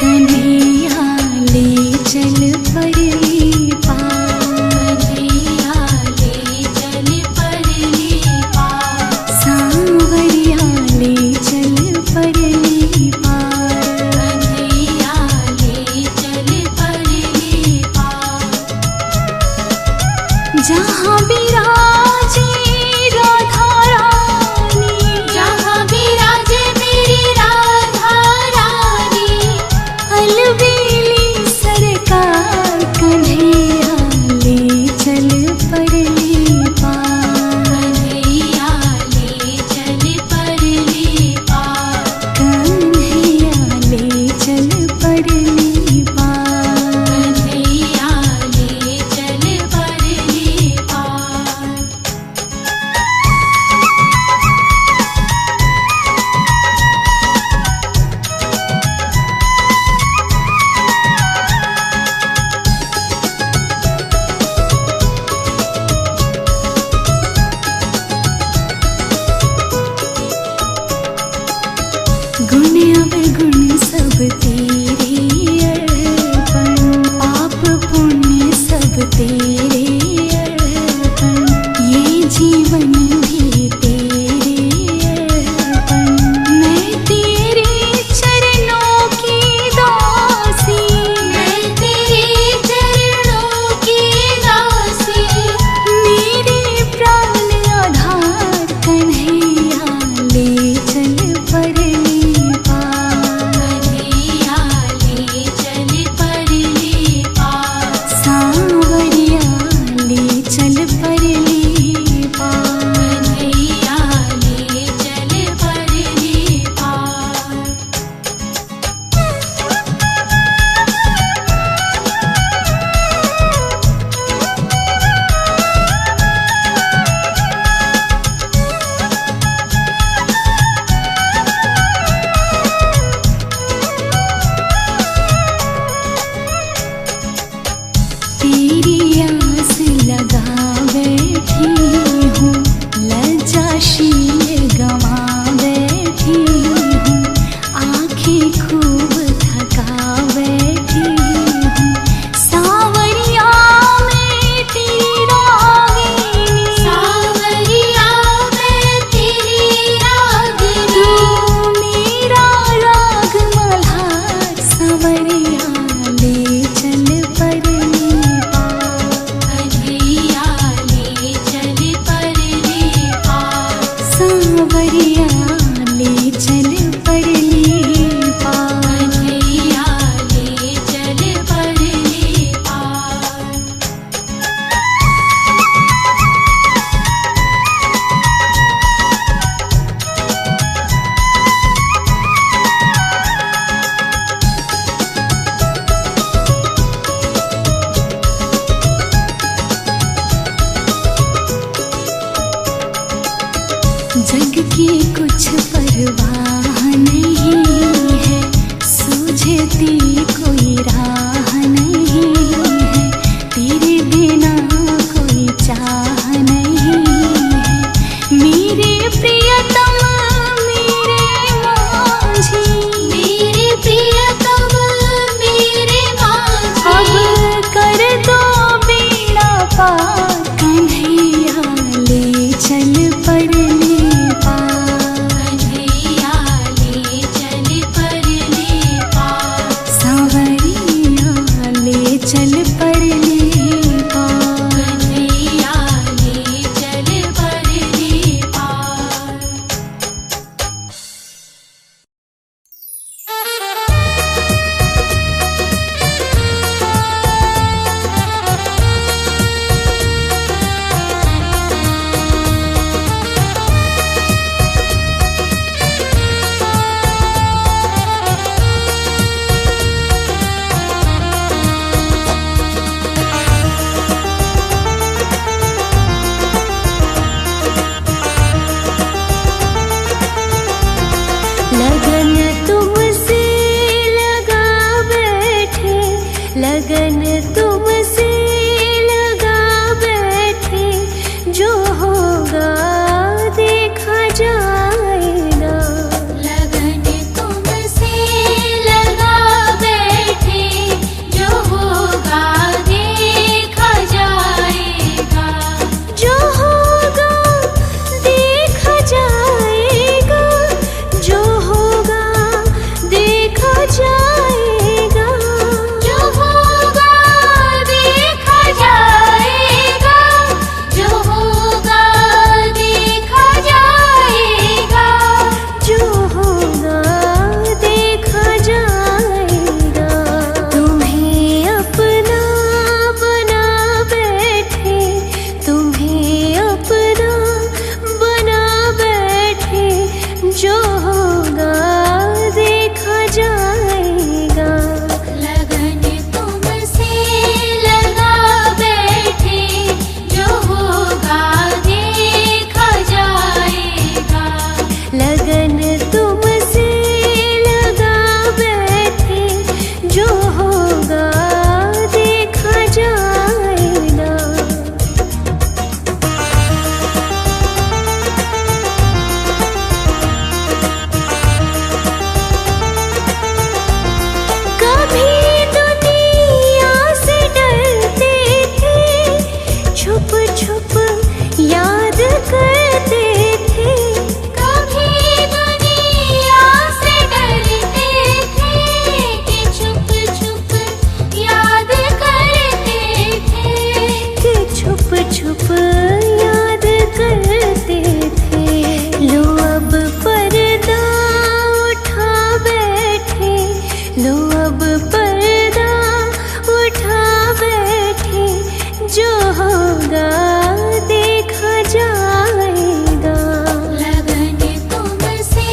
कन्हैया ले चल परली पार, कन्हैया ले चल परली पार, सांवरिया ले चल परली पार, कन्हैया ले चल परली पार। जहाँ विराजे राधा रानी, जहाँ विराजे मेरी राधा रानी, अलबेली सरकार, कन्हैया ले चल परली पार, कन्हैया ले चल परली पार, कन्हैया ले चल परली पार, कन्हैया ले चल परली पार। गुण अवगुण सब तेरे अर्पण, पाप पुण्य सब तेरे अर्पण, ये जीवन भी तेरे अर्पण। मैं तेरे चरणों की दासी, मैं तेरे चरणों की दासी, मेरे प्राण आधार, कन्हैया ले चल परली पार, कन्हैया ले चल परली पार, सांवरिया ले चल परली पार, कन्हैया ले चल परली पार। तेरी आस लगा बैठी हूँ, लज्जाशील गंवा बैठी हूँ, आँखें खूब थका बैठी हूँ, सांवरिया मैं तेरी रागिनी, सांवरिया मैं तेरी रागिनी, तू मेरा राग मल्हार, सांवरिया ले चल परली पार, कन्हैया ले चल परली पार, सांवरिया ले चल परली पार, कन्हैया ले चल परली पार। जग की कुछ परवाह नहीं है, सूझती कोई राह नहीं है, तेरे बिना कोई चाह नहीं है, मेरे प्रियतम मेरे माझी, मेरे प्रियतम मेरे माझी, अब कर दो बेड़ा पार, कन्हैया ले चल परली पार, कन्हैया ले चल परली पार, सांवरिया जो होगा देखा जाएगा। कभी दुनिया से डरते थे, छुप छुप याद करते थे। कभी दुनिया से डरते थे कि छुप छुप याद करते थे, कि छुप छुप याद करते थे। लो अब पर्दा उठा बैठे, लो अब पर्दा उठा बैठे, जो होगा देखा जाएगा। लगन तुमसे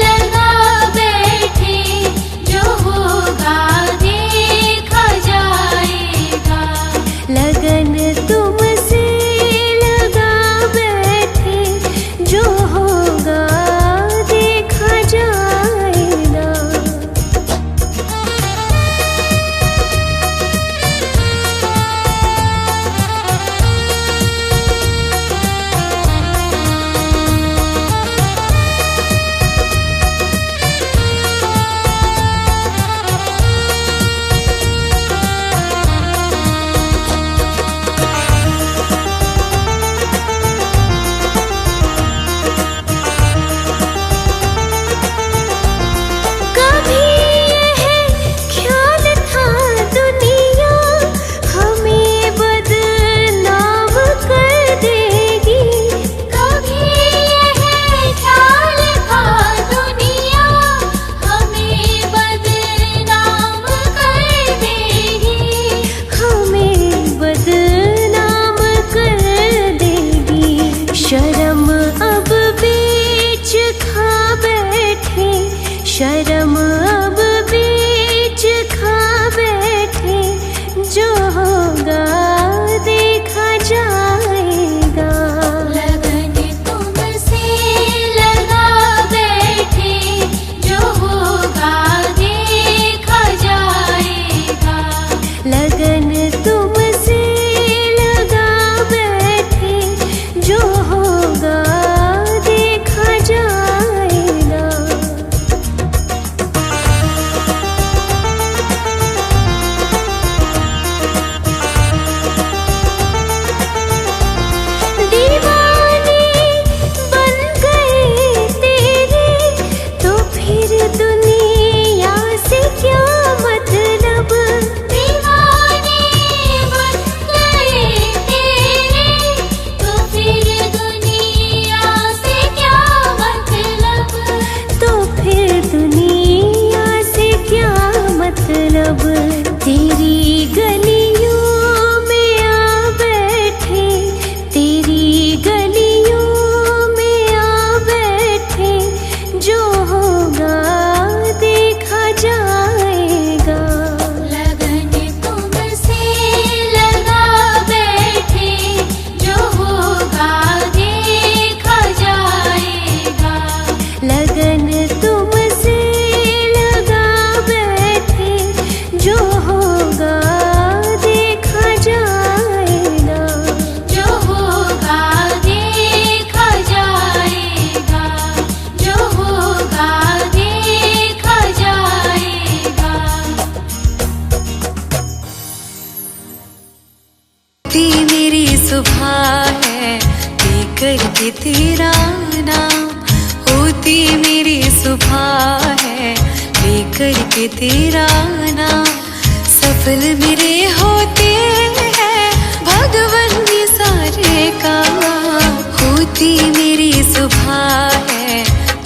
लगा बैठे, जो होगा देखा जाएगा। लगन तुमसे लगा बैठे, जो होगा देखा जाएगा। कभी यह ख्याल था दुनिया हमें बदनाम कर देगी। कभी यह ख्याल था दुनिया हमें बदनाम कर देगी, हमें बदनाम कर देगी। शर्म अब बीच खा बैठे, शर्म अब बीच खा बैठे, जो होगा देखा जाएगा। लगन तुमसे लगा बैठे, जो होगा देखा जाएगा। लगन तुमसे लगा बैठे, जो होगा देखा जाएगा। दीवाने बन गए तेरे, तो फिर दुनिया से क्या मतलब। दीवाने बन गए तेरे, तो फिर दुनिया से क्या मतलब। तो फिर दुनिया से क्या मतलब। तेरी गलियों में आ बैठे, तेरी गलियों में आ बैठे, जो होगा देखा जाएगा। लगन तुमसे लगा बैठे, जो होगा देखा जाएगा। लगन तुमसे लगा बैठे, जो होगा देखा जाएगा। जो होगा देखा जाएगा। जो होगा देखा जाएगा। ती मेरी सुबह है लेकर के तेरा नाम, होती मेरी सुबह है लेकर के तेरा नाम। सफल मेरे होते हैं भगवन ये सारे काम, होती मेरी सुबह है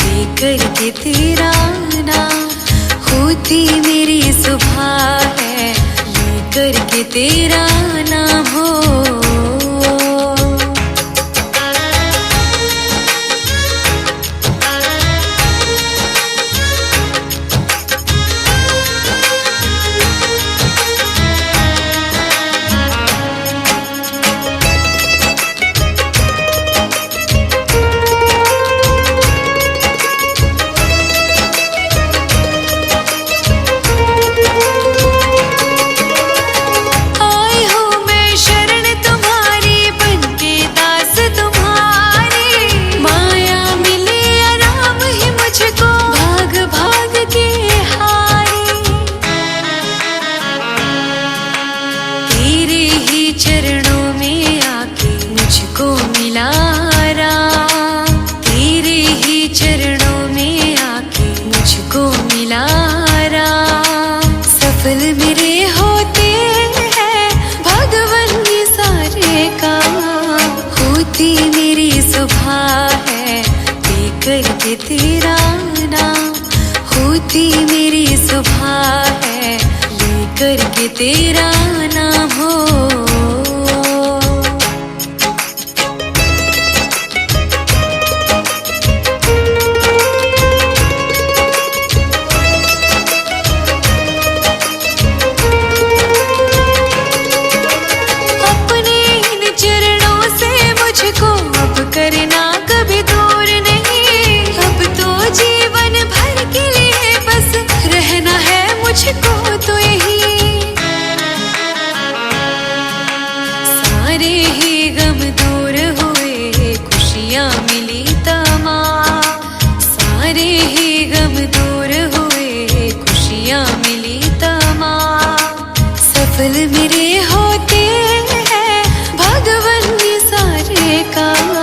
लेकर के तेरा नाम। होती मेरी सुबह है लेकर के तेरा नाम हो। सफल मेरे होते हैं भगवन ये सारे काम। होती मेरी सुबह है लेकर के तेरा नाम। होती मेरी सुबह है लेकर के तेरा नाम हो। करना कभी दूर नहीं, अब तो जीवन भर के लिए बस रहना है मुझको तो यही। सारे ही गम दूर हुए खुशियाँ मिली तमाम। सारे ही गम दूर हुए खुशियाँ मिली तमाम। सफल मेरे होते हैं भगवन ये सारे काम।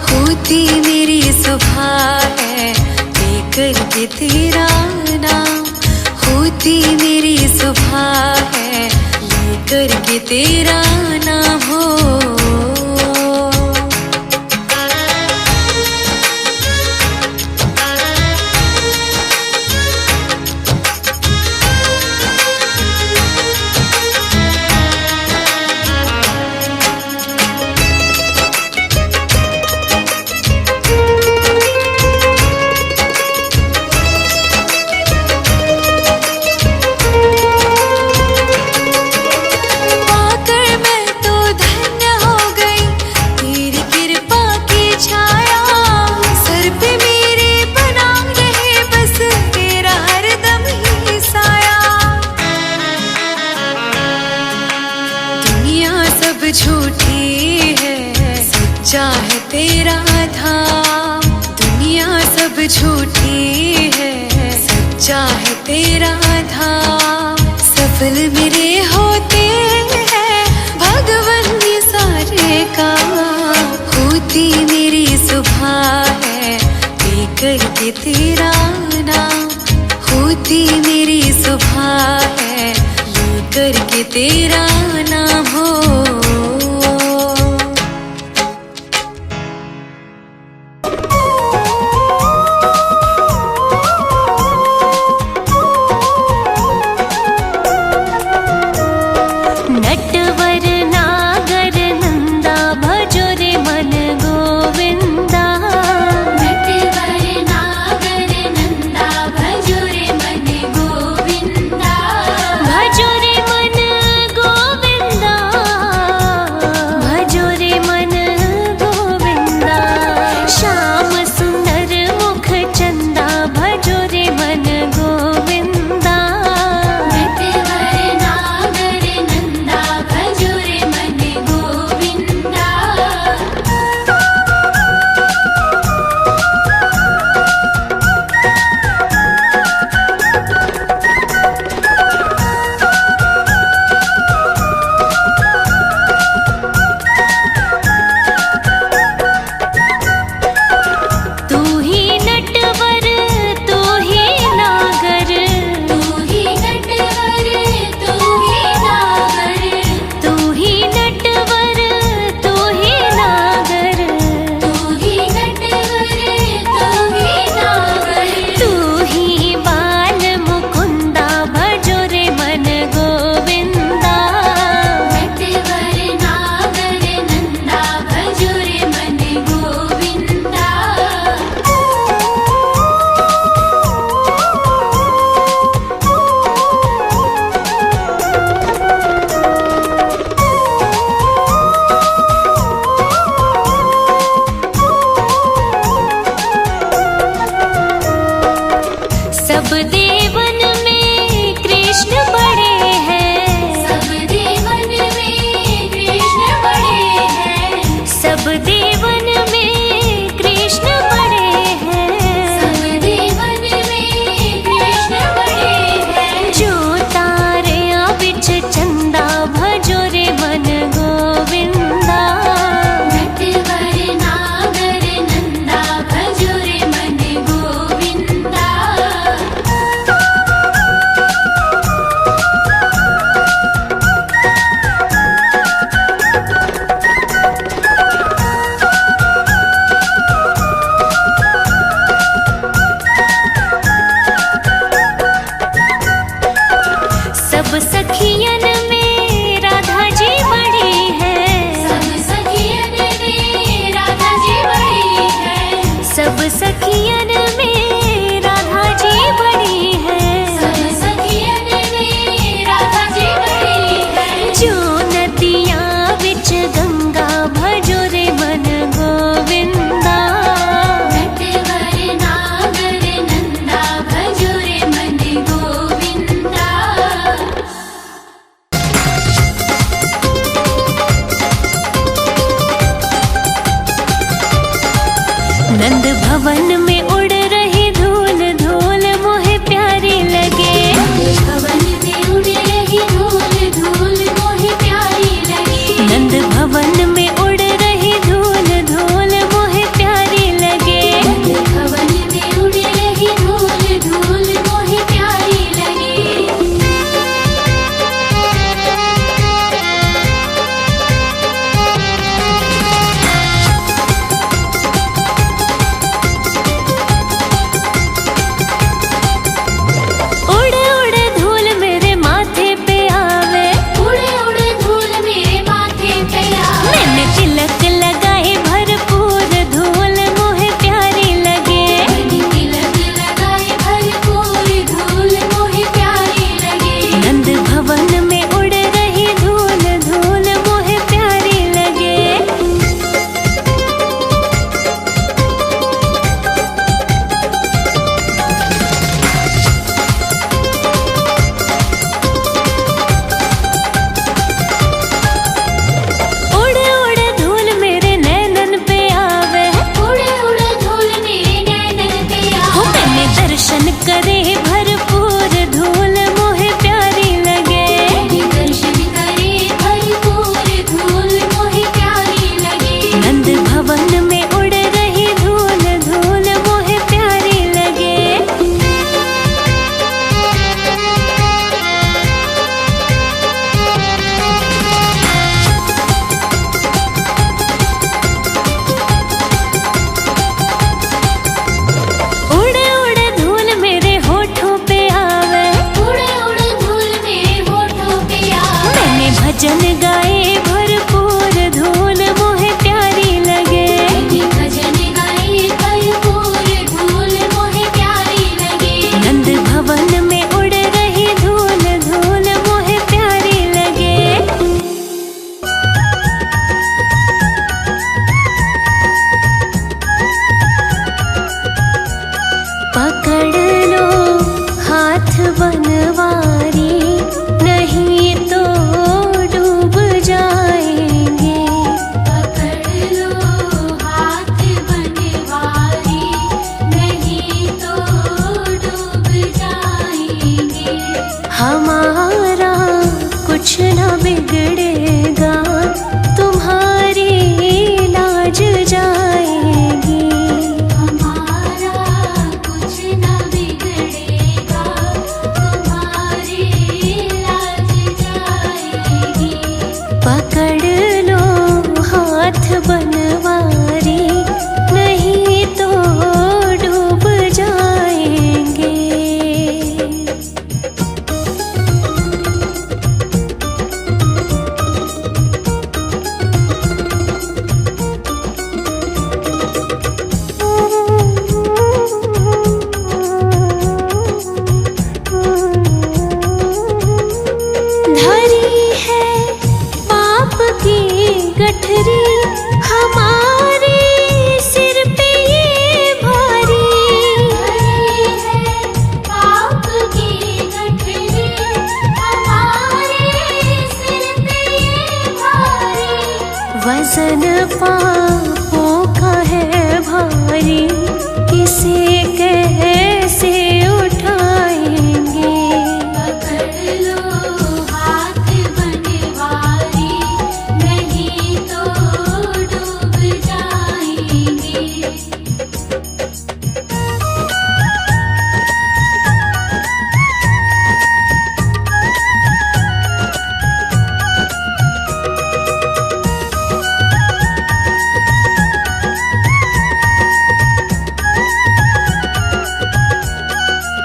होती मेरी सुबह है लेकर के तेरा नाम। होती मेरी सुबह है लेकर के तेरा नाम हो। झूठी है सच्चा है तेरा धाम। दुनिया सब झूठी है सच्चा है तेरा धाम। सफल मेरे होते हैं भगवन ये सारे काम। होती मेरी सुबह है लेकर के तेरा नाम। होती मेरी सुबह है लेकर के तेरा नाम हो। भजो रे मन गोविंदा। हमारा कुछ न बिगड़ेगा, तुम्हारी लाज जाएगी। हमारा कुछ न बिगड़ेगा, तुम्हारी लाज जाएगी। पकड़ लो हाथ बनवारी, नहीं तो डूब जाएंगे। धरी है पाप की गठरी, हमारे सिर पे ये भारी। धरी है पाप की गठरी, हमारे सिर पे ये भारी। वजन पापों का है भारी, इसे कैसे उठाएंगे। पकड़ लो हाथ बनवारी, नहीं तो डूब जाएंगे।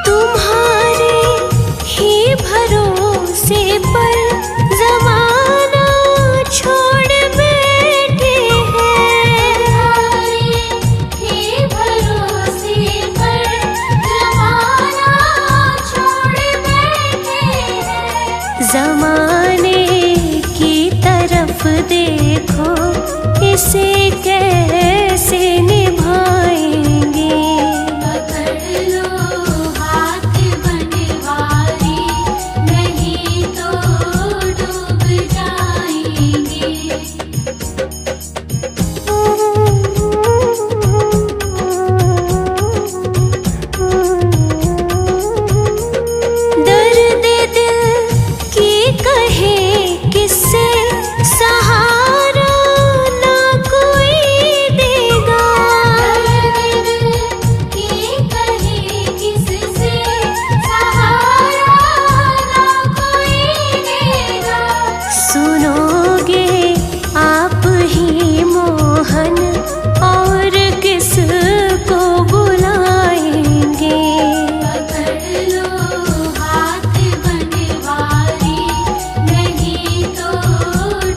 तुम्हारे ही भरोसे पर ज़माना छोड़ बैठे हैं। तुम्हारे ही भरोसे पर ज़माना छोड़ बैठे हैं। ज़माने की तरफ देखो, इसे कैसे निभाएंगे। पकड़ लो हाथ बनवारी, नहीं तो डूब जाएंगे। दर्द दिल की कहे किससे, सहारा ना कोई देगा। दर्द दिल की कहे किससे, सहारा ना कोई देगा। सुनोगे आप ही मोहन, और किसको बुलाएंगे। पकड़ लो हाथ बनवारी, नहीं तो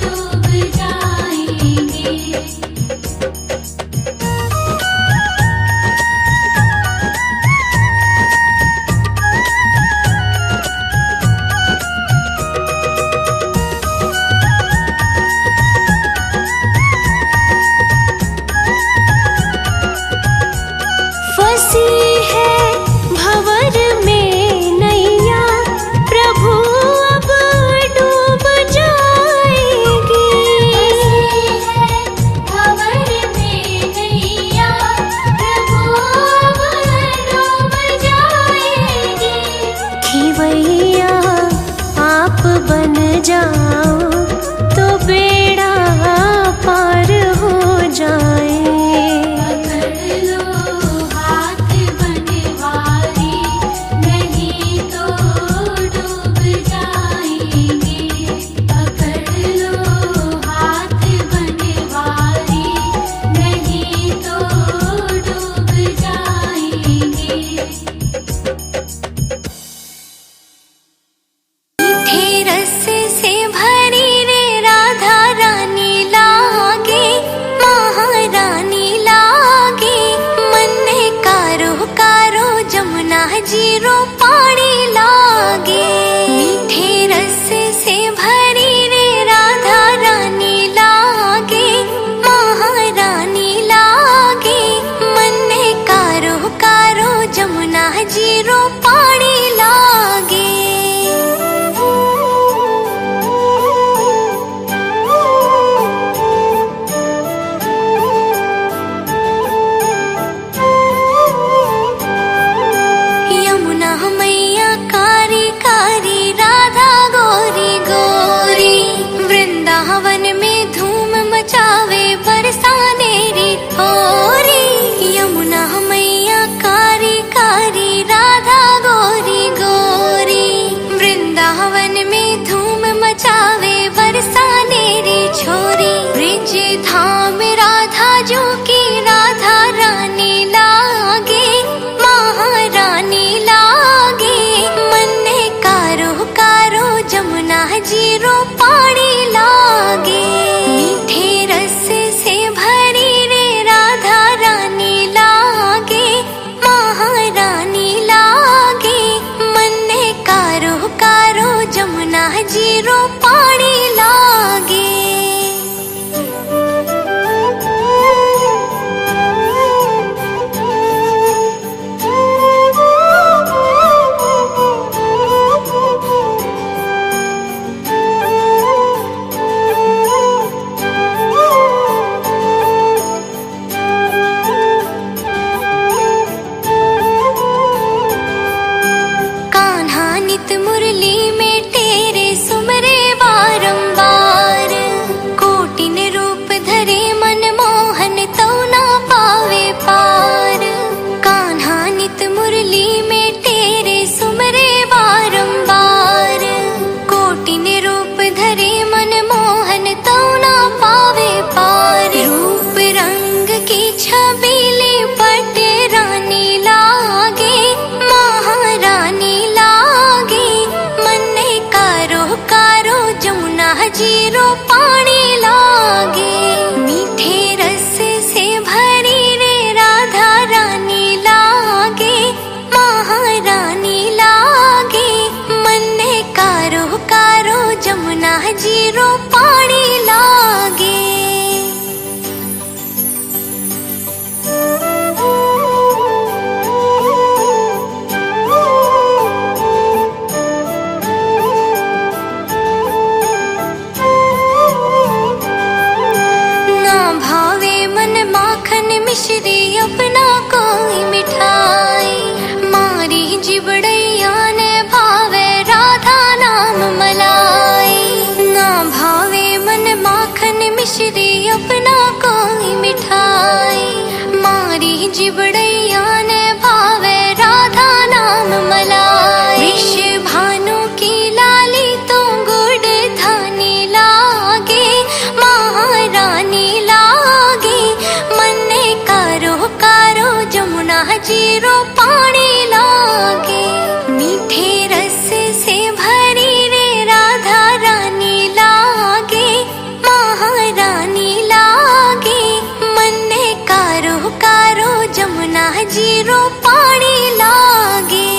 डूब जाएंगे। फंसी है भंवर में नैया, प्रभु अब डूब जाएगी। फंसी है भंवर में नैया, प्रभु अब डूब जाएगी। खिवैया आप बन जाओ, तो बेड़ा पार हो जाए। पकड़ लो हाथ बनवारी, नहीं तो डूब जाएंगे। पकड़ लो हाथ बनवारी, नहीं तो डूब जाएंगे। मीठे रस से भरी रे राधा रानी लागे, महारानी लागे। मन में कारो कारो जमुना जीरो पानी लागे। मीठे रस से भरी रे राधा रानी लागे, महारानी लागे। मन में कारो कारो जमुना जीरो पानी लागे। यमुना जीरो पानी लागे। मीठे रस से भरी रे राधा रानी लागे, महारानी लागे। मन ने कारो कारो जमुना जीरो पानी लागे। नित मुरली में तेरे सुमरे बारंबार, कोटिन रूप धरे मन मोहन तो ना पावे पार। कान्हा नित मुरली में तेरे सुमरे बारंबार, कोटिन रूप धरे मन मोहन तो ना पावे पार। रूप रंग की छबीली पट रानी लागे, महारानी लागे। मन ने कारो कारो जमुना जीरो पानी लागे। मीठे रस से भरी रे राधा रानी लागे, महारानी लागे। मन ने कारो कारो जमुना जीरो पानी लागे। मिश्री अपना कोई मिठाई, मारी जिबड़ैया ने भावे राधा नाम मलाई। ना भावे मन माखन मिश्री अपना कोई मिठाई, मारी जिबड़ैया ने भावे राधा नाम मलाई। विष भानु की लाली तो गुड़ धानी लागे, महारानी लागे। मन ने कारो कारो जमुना जीरो पानी लागे। मीठे रस से भरी रे राधा रानी लागे, महारानी लागे। मन ने कारो कारो जमुना जीरो पानी लागे।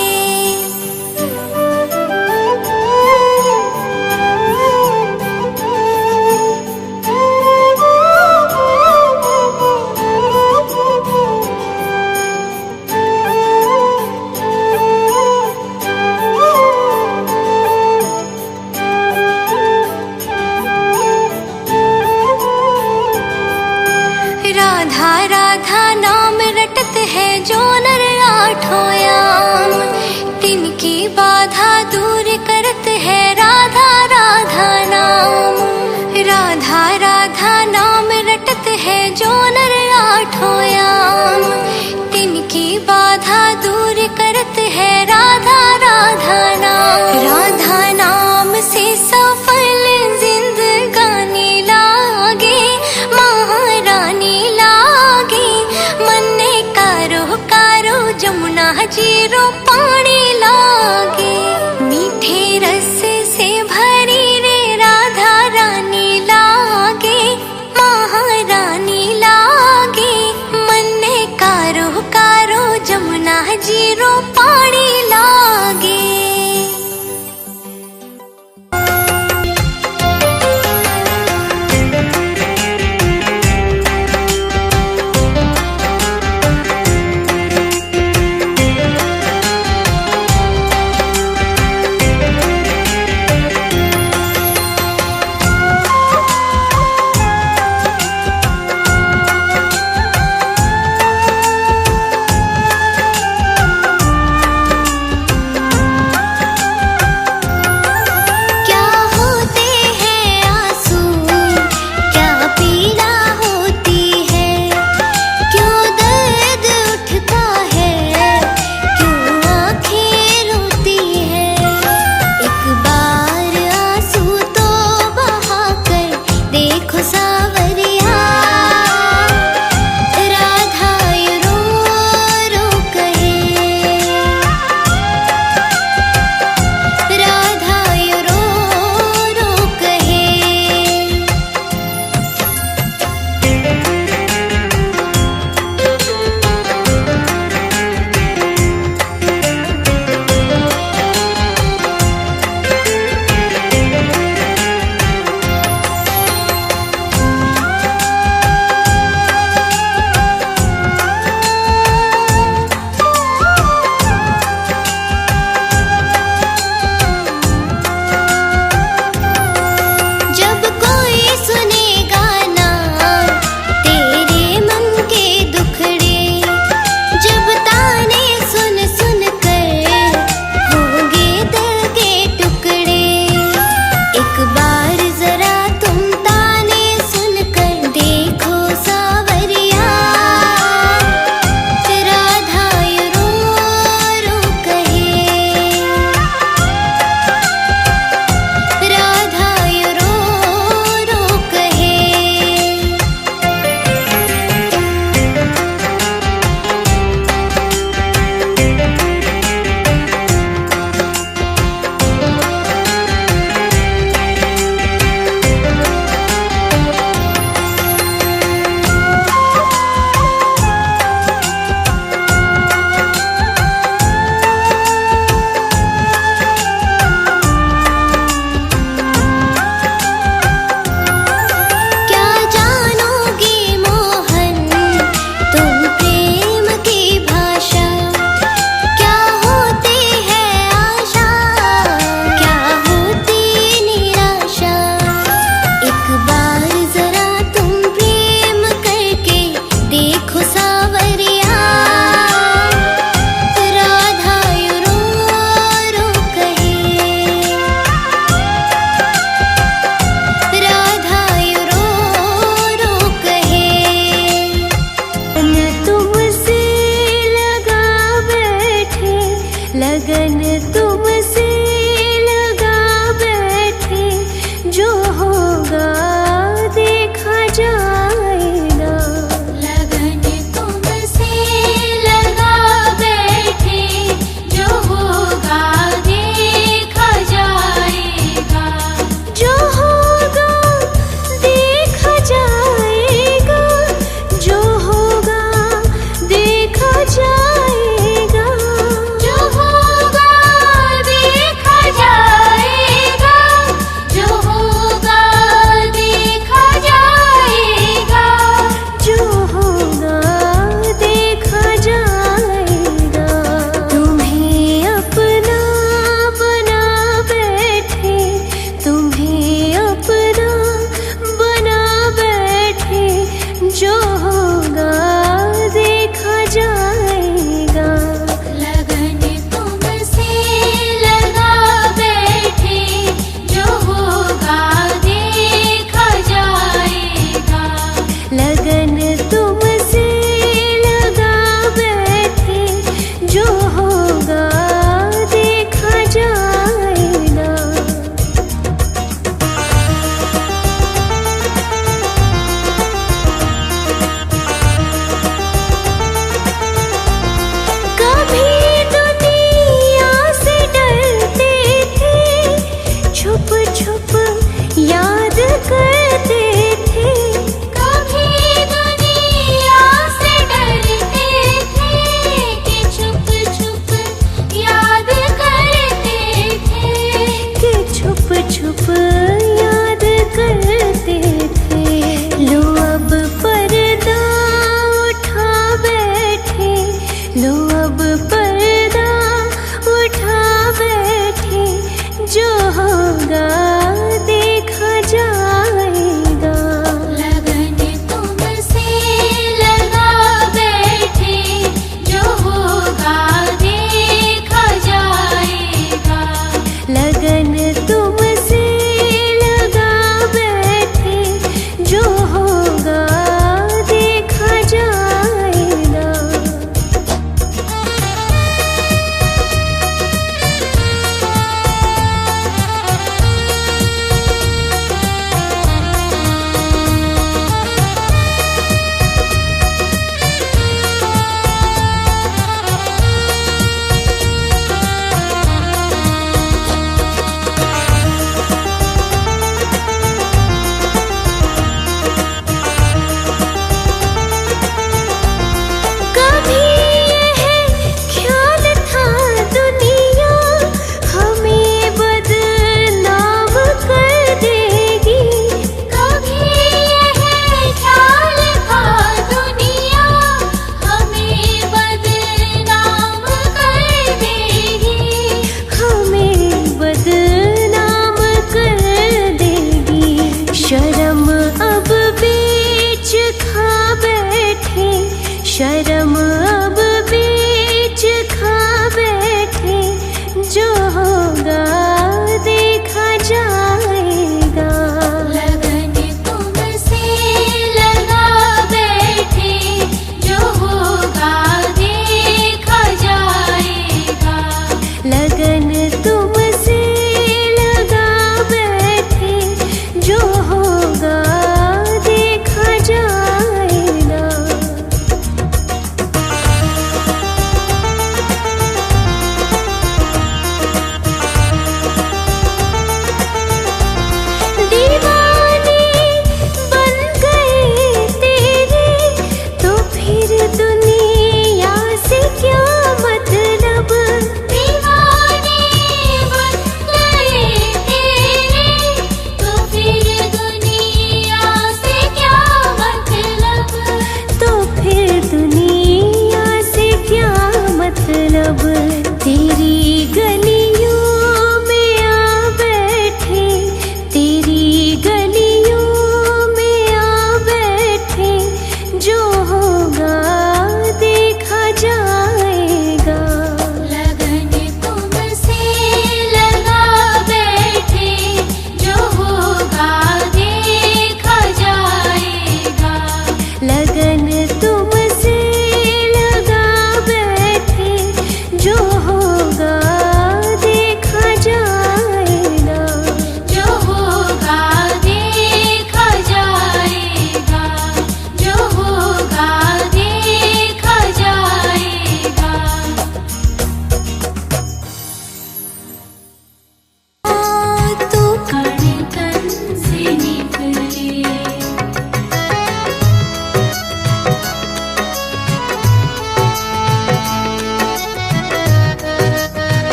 राधा राधा नाम रटत है जो नर आठों याम, तिनकी बाधा दूर करत है राधा राधा नाम। राधा राधा नाम रटत है जो नर आठों याम, तिनकी बाधा दूर करत है राधा राधा नाम। राधा नाम से सफल जिंदगानी लागे, महारानी लागे। मन ने कारो कारो जमुना जीरो पानी लागे। मीठे रस से भरी रे राधा रानी लागे, महारानी लागे। मन ने कारो कारो जमुना जीरो पानी लागे।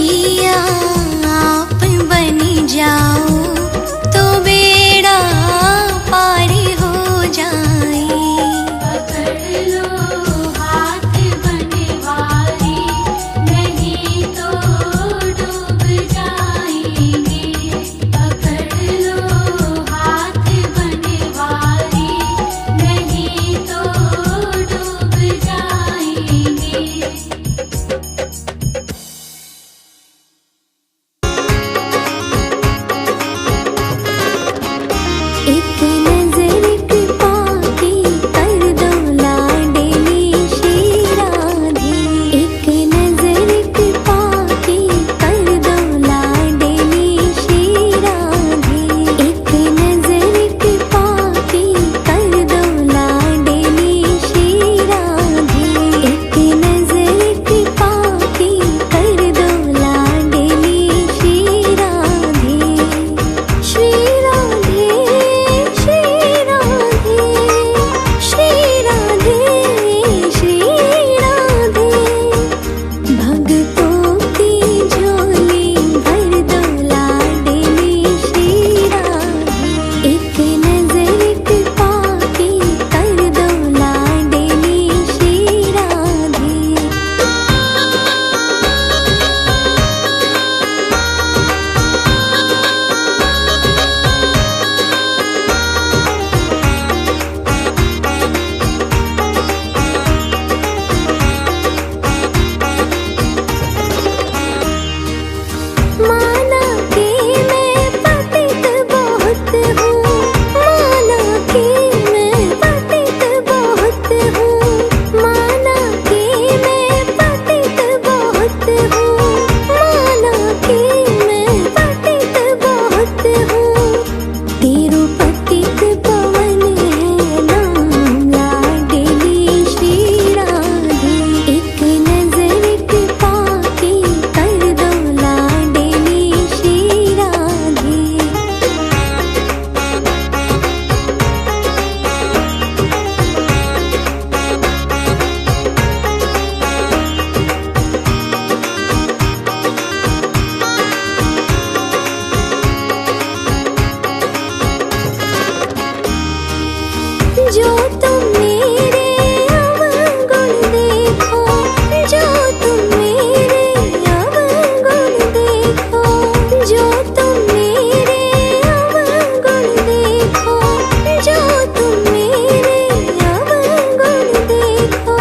मैया आप बनी जाओ तो बेड़ा पारी हो जाए। पकड़ लो हाथ बनवारी, नहीं तो डूब जाएंगे। पकड़ लो हाथ बनवारी, नहीं तो डूब जाएंगे। एक नजर पाके कर दो लाडली श्री राधे। एक नजर पाके कर दो लाडली श्री राधे। एक नजर पाके कर दो लाडली श्री राधे। एक नजर पाके कर दो लाडली श्री राधे। श्री राधे श्री राधे श्री राधे श्री राधे। भक्तों की झोली भर दो लाडली श्री राधे। एक नजर पाके कर दो लाडली श्री राधे। माना कि मैं पतित बहुत हूँ, माना कि मैं पतित बहुत हूँ। माना कि मैं पतित बहुत हूँ, माना कि मैं पतित बहुत हूँ। तिरुपतित पवन है नाम लाडली श्री राधे। एक नजर पाके कर दो लाडली श्री राधे। जो तुम मेरे अवगुण देखो, जो तुम मेरे अवगुण देखो, जो तुम मेरे अवगुण देखो, जो तुम मेरे अवगुण देखो।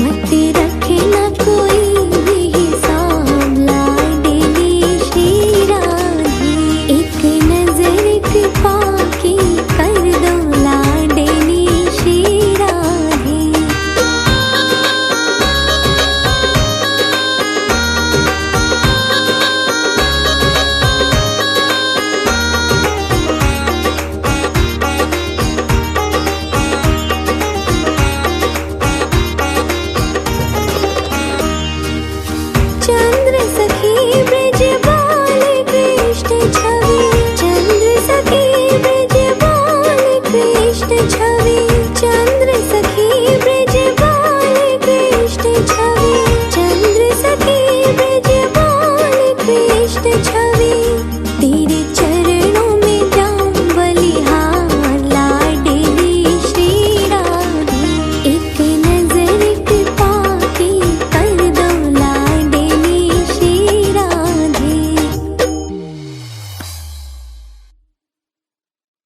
मत रखना कोई भी हिसाब लाडली श्री राधे। एक नजर पाके कर दो लाडली श्री राधे। चंद्र सखी